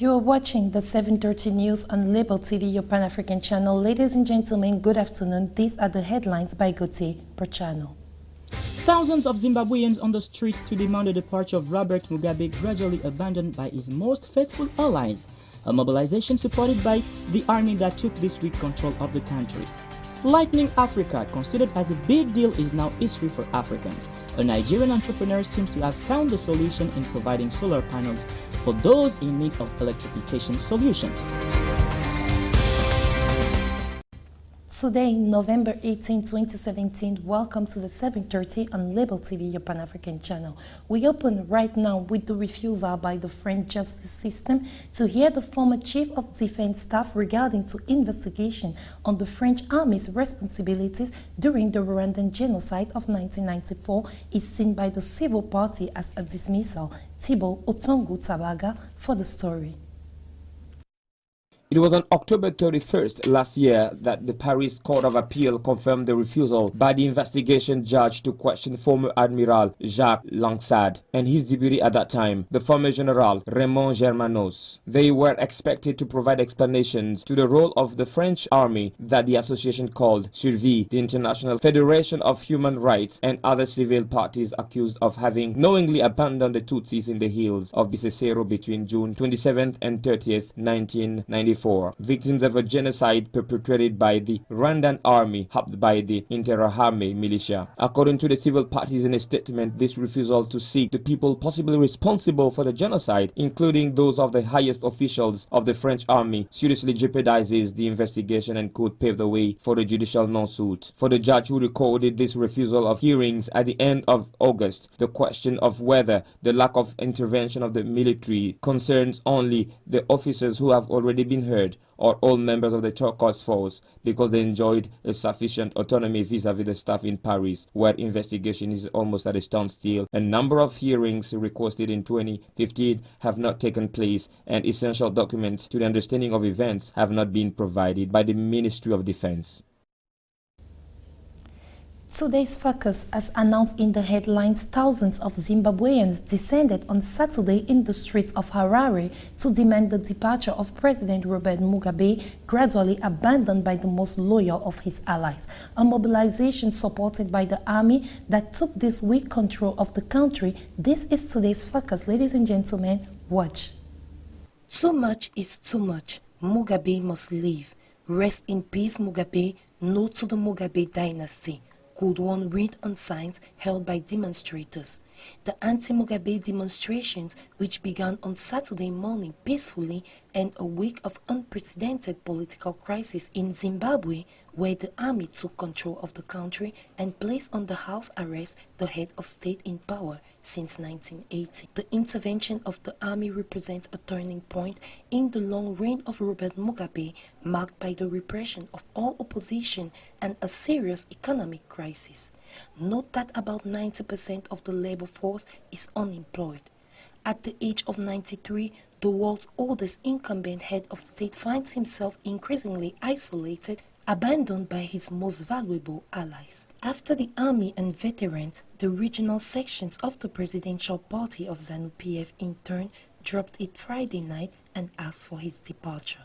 You are watching the 7:30 news on Label TV, your Pan-African channel. Ladies and gentlemen, good afternoon. These are the headlines by Gauthier per channel. Thousands of Zimbabweans on the street to demand the departure of Robert Mugabe, gradually abandoned by his most faithful allies. A mobilization supported by the army that took this week control of the country. Lightening Africa, considered as a big deal, is now history for Africans. A Nigerian entrepreneur seems to have found the solution in providing solar panels for those in need of electrification solutions. Today, November 18, 2017, welcome to the 7:30 on Label TV, your Pan-African channel. We open right now with the refusal by the French justice system to hear the former Chief of Defense Staff regarding to investigation on the French Army's responsibilities during the Rwandan genocide of 1994 is seen by the civil party as a dismissal. Thibault Otongo Tabaga for the story. It was on October 31st last year that the Paris Court of Appeal confirmed the refusal by the investigation judge to question former Admiral Jacques Langsade and his deputy at that time, the former General Raymond Germanos. They were expected to provide explanations to the role of the French army that the association called Survie, the International Federation of Human Rights, and other civil parties accused of having knowingly abandoned the Tutsis in the hills of Bisesero between June 27th and 30th, 1994. Victims of a genocide perpetrated by the Rwandan army helped by the Interahamwe militia. According to the civil parties in a statement, this refusal to seek the people possibly responsible for the genocide, including those of the highest officials of the French army, seriously jeopardizes the investigation and could pave the way for the judicial non-suit. For the judge who recorded this refusal of hearings at the end of August, the question of whether the lack of intervention of the military concerns only the officers who have already been heard or all members of the turquoise force because they enjoyed a sufficient autonomy vis-à-vis the staff in Paris, where investigation is almost at a standstill. A number of hearings requested in 2015 have not taken place, and essential documents to the understanding of events have not been provided by the Ministry of Defense. Today's focus, as announced in the headlines, thousands of Zimbabweans descended on Saturday in the streets of Harare to demand the departure of President Robert Mugabe, gradually abandoned by the most loyal of his allies. A mobilization supported by the army that took this week control of the country. This is today's focus. Ladies and gentlemen, watch. Too much is too much. Mugabe must leave. Rest in peace, Mugabe. No to the Mugabe dynasty. Could one read on signs held by demonstrators. The anti-Mugabe demonstrations, which began on Saturday morning peacefully, end a week of unprecedented political crisis in Zimbabwe, where the army took control of the country and placed under house arrest the head of state in power since 1980. The intervention of the army represents a turning point in the long reign of Robert Mugabe, marked by the repression of all opposition and a serious economic crisis. Note that about 90% of the labor force is unemployed. At the age of 93, the world's oldest incumbent head of state finds himself increasingly isolated, abandoned by his most valuable allies. After the army and veterans, the regional sections of the presidential party of ZANU-PF in turn dropped it Friday night and asked for his departure.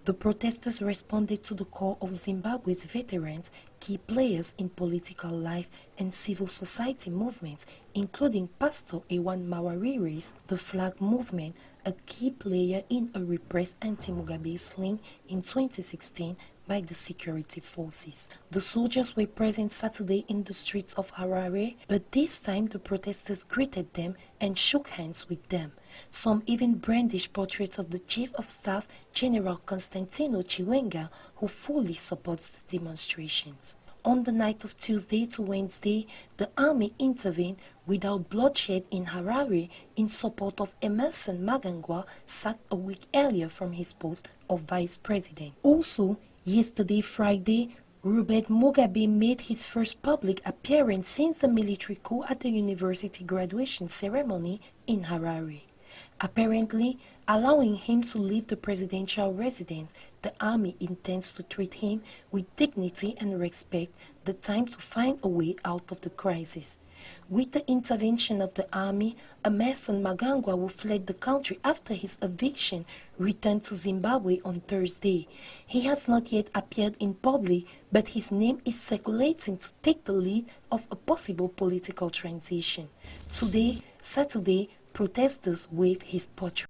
The protesters responded to the call of Zimbabwe's veterans, key players in political life and civil society movements, including Pastor Ewan Mawariri's The Flag Movement, a key player in a repressed anti-Mugabe sling in 2016 by the security forces. The soldiers were present Saturday in the streets of Harare, but this time the protesters greeted them and shook hands with them. Some even brandished portraits of the Chief of Staff, General Constantino Chiwenga, who fully supports the demonstrations. On the night of Tuesday to Wednesday, the army intervened without bloodshed in Harare in support of Emerson Mnangagwa, sacked a week earlier from his post of vice president. Also, yesterday, Friday, Robert Mugabe made his first public appearance since the military coup at the university graduation ceremony in Harare. Apparently, allowing him to leave the presidential residence, the army intends to treat him with dignity and respect the time to find a way out of the crisis. With the intervention of the army, Emmerson Mnangagwa, who fled the country after his eviction, returned to Zimbabwe on Thursday. He has not yet appeared in public, but his name is circulating to take the lead of a possible political transition. Today, Saturday, protesters waved his portrait.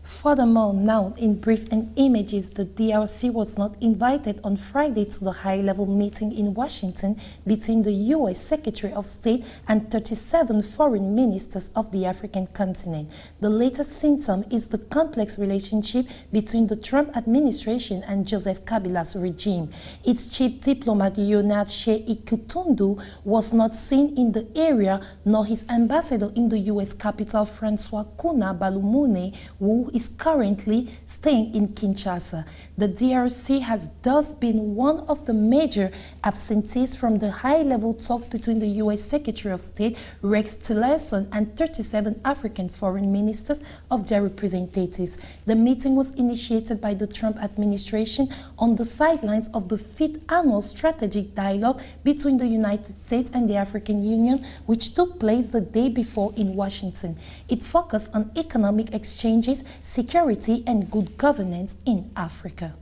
Furthermore, now in brief and images, the DRC was not invited on Friday to the high-level meeting in Washington between the U.S. Secretary of State and 37 foreign ministers of the African continent. The latest symptom is the complex relationship between the Trump administration and Joseph Kabila's regime. Its chief diplomat, Leonard Shea Ikutundu, was not seen in the area, nor his ambassador in the U.S. capital, Francois Kuna Balumune, who is currently staying in Kinshasa. The DRC has thus been one of the major absentees from the high-level talks between the U.S. Secretary of State Rex Tillerson and 37 African foreign ministers of their representatives. The meeting was initiated by the Trump administration on the sidelines of the 5th annual strategic dialogue between the United States and the African Union, which took place the day before in Washington. It focused on economic exchanges, security and good governance in Africa.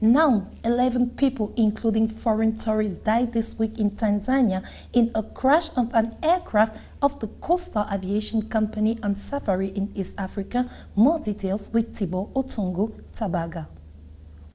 Now, 11 people, including foreign tourists, died this week in Tanzania in a crash of an aircraft of the Coastal Aviation Company on safari in East Africa. More details with Thibaut Otungu Tabaga.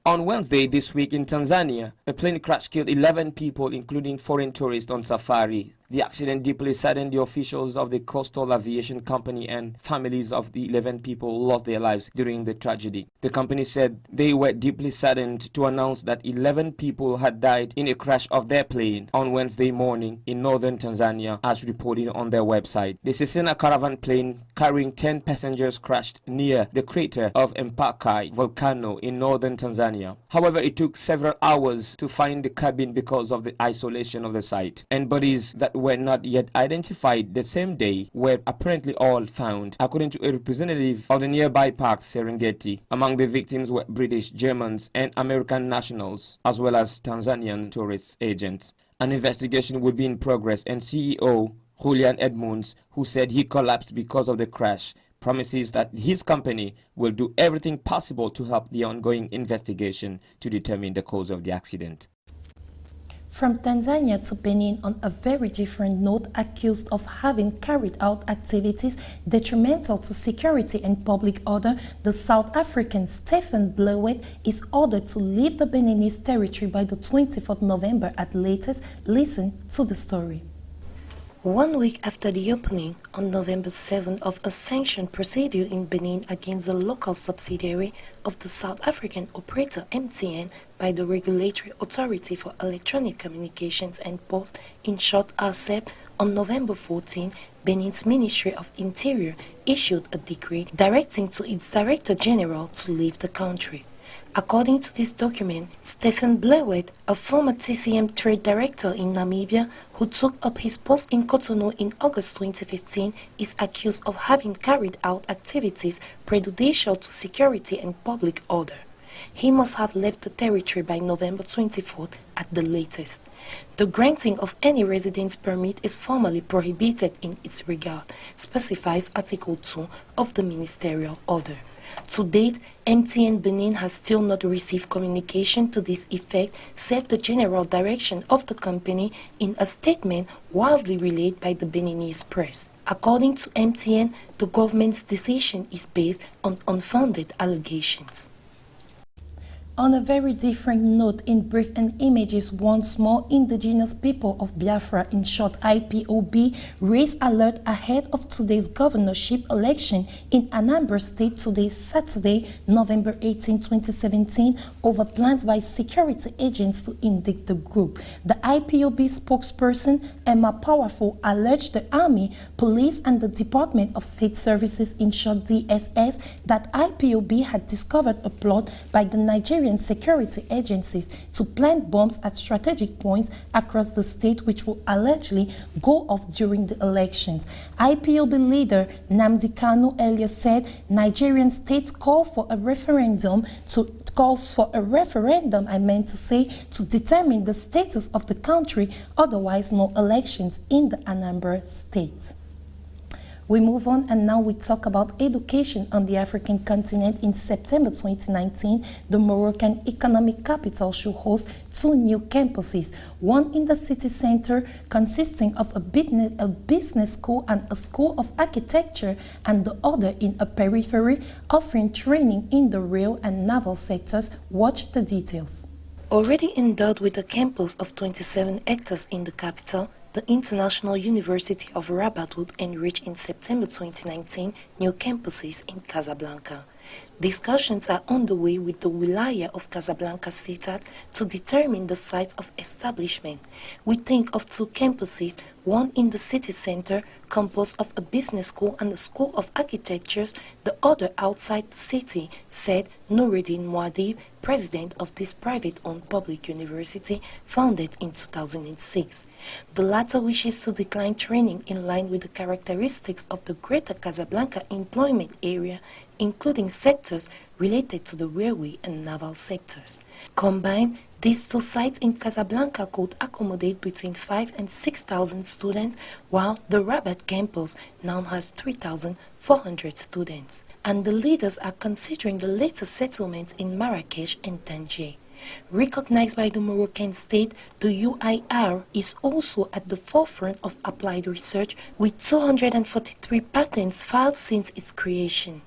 On Wednesday this week in Tanzania, a plane crash killed 11 people, including foreign tourists on safari. The accident deeply saddened the officials of the Coastal Aviation Company, and families of the 11 people lost their lives during the tragedy. The company said they were deeply saddened to announce that 11 people had died in a crash of their plane on Wednesday morning in northern Tanzania, as reported on their website. The Cessna caravan plane carrying 10 passengers crashed near the crater of Mpakai volcano in northern Tanzania. However, it took several hours to find the cabin because of the isolation of the site, and bodies that were not yet identified the same day were apparently all found, according to a representative of the nearby park Serengeti. Among the victims were British, Germans, and American nationals, as well as Tanzanian tourist agents. An investigation will be in progress, and CEO Julian Edmonds, who said he collapsed because of the crash, promises that his company will do everything possible to help the ongoing investigation to determine the cause of the accident. From Tanzania to Benin, on a very different note, accused of having carried out activities detrimental to security and public order, the South African Stephen Blewett is ordered to leave the Beninese territory by the 24th November at latest. Listen to the story. 1 week after the opening, on November 7, of a sanctioned procedure in Benin against the local subsidiary of the South African operator MTN by the Regulatory Authority for Electronic Communications and Posts, in short ARCEP, on November 14, Benin's Ministry of Interior issued a decree directing to its Director General to leave the country. According to this document, Stephen Blewett, a former TCM trade director in Namibia who took up his post in Cotonou in August 2015, is accused of having carried out activities prejudicial to security and public order. He must have left the territory by November 24th at the latest. The granting of any residence permit is formally prohibited in its regard, specifies Article 2 of the ministerial order. To date, MTN Benin has still not received communication to this effect, said the general direction of the company in a statement widely relayed by the Beninese press. According to MTN, the government's decision is based on unfounded allegations. On a very different note, in brief and images, once more, indigenous people of Biafra, in short IPOB, raised alert ahead of today's governorship election in Anambra State today, Saturday, November 18, 2017, over plans by security agents to indict the group. The IPOB spokesperson, Emma Powerful, alleged the Army, Police and the Department of State Services, in short DSS, that IPOB had discovered a plot by the Nigerian Nigerian security agencies to plant bombs at strategic points across the state which will allegedly go off during the elections. IPOB leader Nnamdi Kanu earlier said Nigerian state calls for a referendum to determine the status of the country, otherwise no elections in the Anambra state. We move on and now we talk about education on the African continent. In September 2019, the Moroccan economic capital should host 2 new campuses, one in the city center consisting of a business school and a school of architecture, and the other in a periphery offering training in the rail and naval sectors. Watch the details. Already endowed with a campus of 27 hectares in the capital, the International University of Rabat would enrich in September 2019 new campuses in Casablanca. Discussions are underway with the Wilaya of Casablanca Citat to determine the site of establishment. We think of 2 campuses, one in the city center composed of a business school and a school of architectures, the other outside the city, said Noureddin Mouadib, president of this private-owned public university founded in 2006. The latter wishes to decline training in line with the characteristics of the Greater Casablanca employment area, including sectors related to the railway and naval sectors. Combined, these 2 sites in Casablanca could accommodate between 5,000 and 6,000 students, while the Rabat campus now has 3,400 students. And the leaders are considering the latest settlements in Marrakesh and Tangier. Recognized by the Moroccan state, the UIR is also at the forefront of applied research with 243 patents filed since its creation.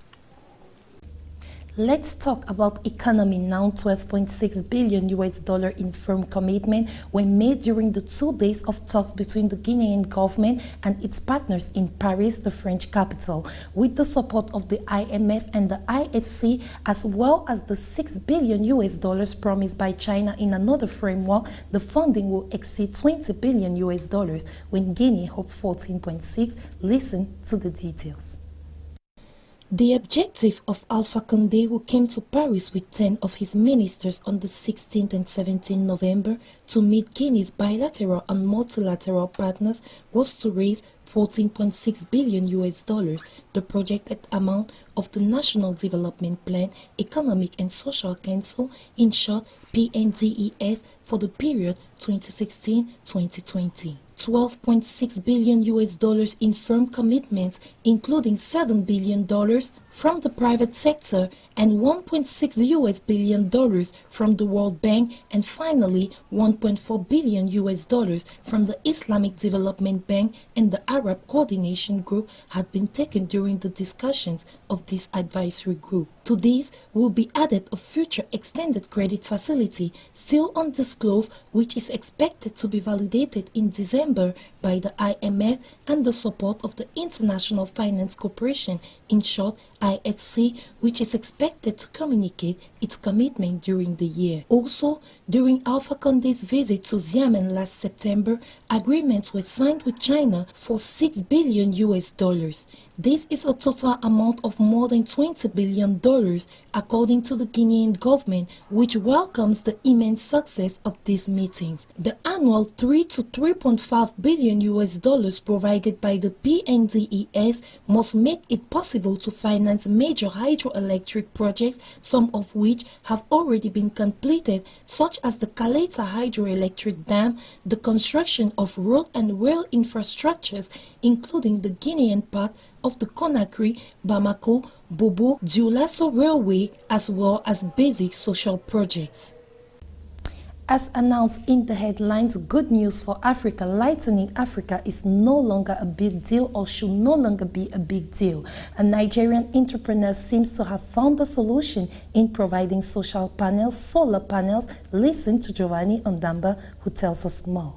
Let's talk about economy now. $12.6 billion in firm commitment were made during the 2 days of talks between the Guinean government and its partners in Paris, the French capital, with the support of the IMF and the IFC, as well as the $6 billion promised by China in another framework. The funding will exceed $20 billion when Guinea hoped 14.6. Listen to the details. The objective of Alpha Condé, who came to Paris with 10 of his ministers on the 16th and 17th November to meet Guinea's bilateral and multilateral partners, was to raise $14.6 billion, the projected amount of the National Development Plan, Economic and Social Council, in short PNDES, for the period 2016-2020. $12.6 billion in firm commitments, including $7 billion from the private sector and $1.6 billion from the World Bank, and finally $1.4 billion from the Islamic Development Bank and the Arab Coordination Group had been taken during the discussions of this advisory group. To this will be added a future extended credit facility still undisclosed, which is expected to be validated in December by the IMF and the support of the International Finance Corporation, in short IFC, which is expected to communicate its commitment during the year. Also, during Alpha Condé's visit to Xiamen last September, agreements were signed with China for $6 billion. This is a total amount of more than $20 billion, according to the Guinean government, which welcomes the immense success of these meetings. The annual $3 to $3.5 billion provided by the PNDES must make it possible to finance major hydroelectric projects, some of which have already been completed, such as the Kaleta Hydroelectric Dam, the construction of road and rail infrastructures, including the Guinean part of the Conakry, Bamako, Bobo, Dioulasso Railway, as well as basic social projects. As announced in the headlines, good news for Africa. Lightening Africa is no longer a big deal, or should no longer be a big deal. A Nigerian entrepreneur seems to have found a solution in providing social panels, solar panels. Listen to Giovanni Ondamba, who tells us more.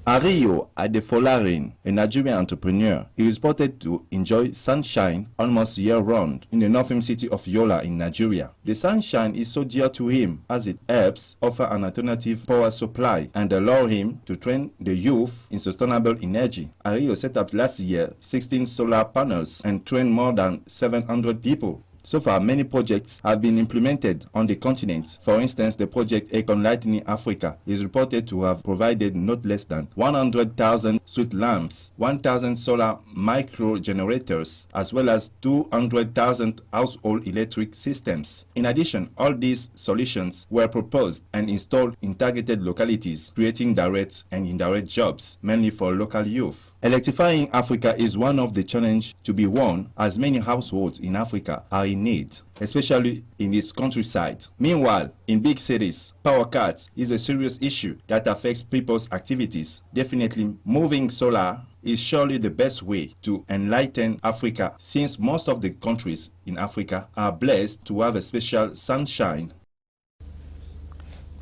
Ario Adefolarin, a Nigerian entrepreneur, is reported to enjoy sunshine almost year-round in the northern city of Yola in Nigeria. The sunshine is so dear to him as it helps offer an alternative power supply and allow him to train the youth in sustainable energy. Ario set up last year 16 solar panels and trained more than 700 people. So far, many projects have been implemented on the continent. For instance, the project Lightening Africa is reported to have provided not less than 100,000 street lamps, 1,000 solar micro generators, as well as 200,000 household electric systems. In addition, all these solutions were proposed and installed in targeted localities, creating direct and indirect jobs, mainly for local youth. Electrifying Africa is one of the challenges to be won, as many households in Africa are in need, especially in its countryside. Meanwhile, in big cities, power cuts is a serious issue that affects people's activities. Definitely, moving solar is surely the best way to enlighten Africa, since most of the countries in Africa are blessed to have a special sunshine.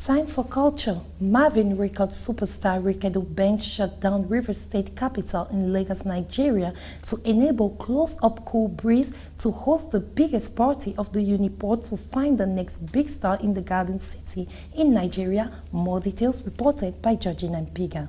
Time for culture. Marvin record superstar Ricardo Banks shut down River State Capital in Lagos, Nigeria to enable close-up cool breeze to host the biggest party of the Uniport to find the next big star in the Garden City in Nigeria. More details reported by Georgina Mpiga.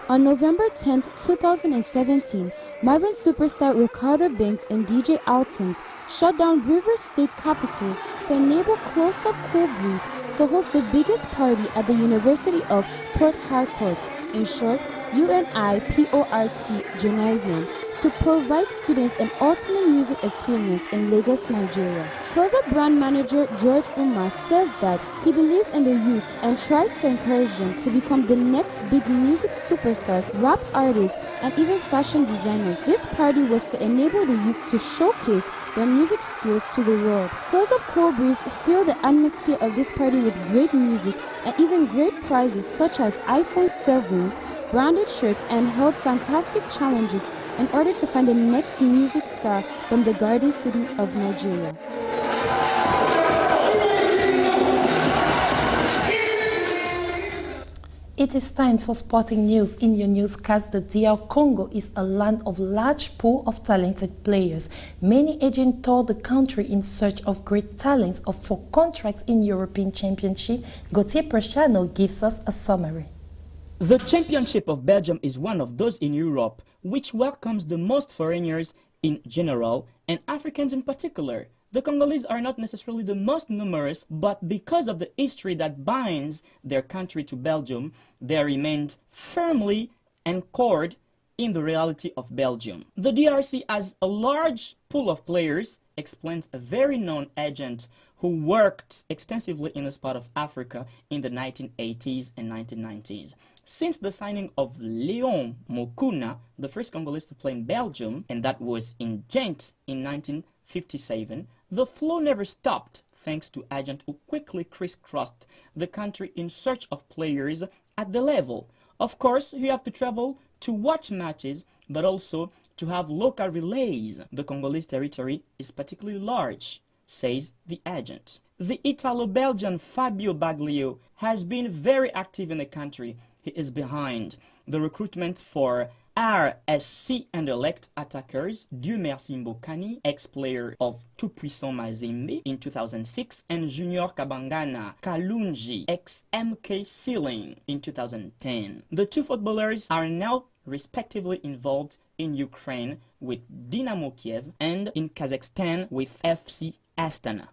On November 10, 2017, Marvin superstar Ricardo Banks and DJ Altims shut down River State Capital to enable close-up cool breeze to host the biggest party at the University of Port Harcourt, in short, UNIPORT Gymnasium, to provide students an ultimate music experience in Lagos, Nigeria. Close-up brand manager George Umar says that he believes in the youths and tries to encourage them to become the next big music superstars, rap artists, and even fashion designers. This party was to enable the youth to showcase their music skills to the world. Close-up Cool Breeze filled the atmosphere of this party with great music and even great prizes such as iPhone 7s, branded shirts, and held fantastic challenges in order to find the next music star from the Garden City of Nigeria. It is time for sporting news. In your newscast, the DR Congo is a land of large pool of talented players. Many agents tour the country in search of great talents for contracts in European Championship. Gauthier Prechano gives us a summary. The Championship of Belgium is one of those in Europe which welcomes the most foreigners in general and Africans in particular. The Congolese are not necessarily the most numerous, but because of the history that binds their country to Belgium, they remained firmly anchored in the reality of Belgium. The DRC has a large pool of players, explains a very known agent who worked extensively in this part of Africa in the 1980s and 1990s. Since the signing of Léon Mokuna, the first Congolese to play in Belgium, and that was in Ghent in 1957, the flow never stopped thanks to agents who quickly crisscrossed the country in search of players at the level. Of course, you have to travel to watch matches, but also to have local relays. The Congolese territory is particularly large, says the agent. The Italo-Belgian Fabio Baglio has been very active in the country. He is behind the recruitment for RSC and elect attackers Dieu Merci Mbokani, ex-player of Tout Puissant Mazembe in 2006, and Junior Kabangana Kalunji, ex-MK Sealing in 2010. The two footballers are now respectively involved in Ukraine with Dynamo Kiev and in Kazakhstan with FC Astana.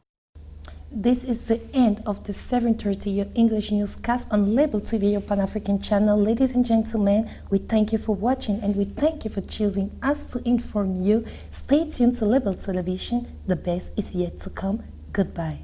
This is the end of the 7:30 your English newscast on Label TV, your Pan-African channel. Ladies and gentlemen, we thank you for watching and we thank you for choosing us to inform you. Stay tuned to Label Television. The best is yet to come. Goodbye.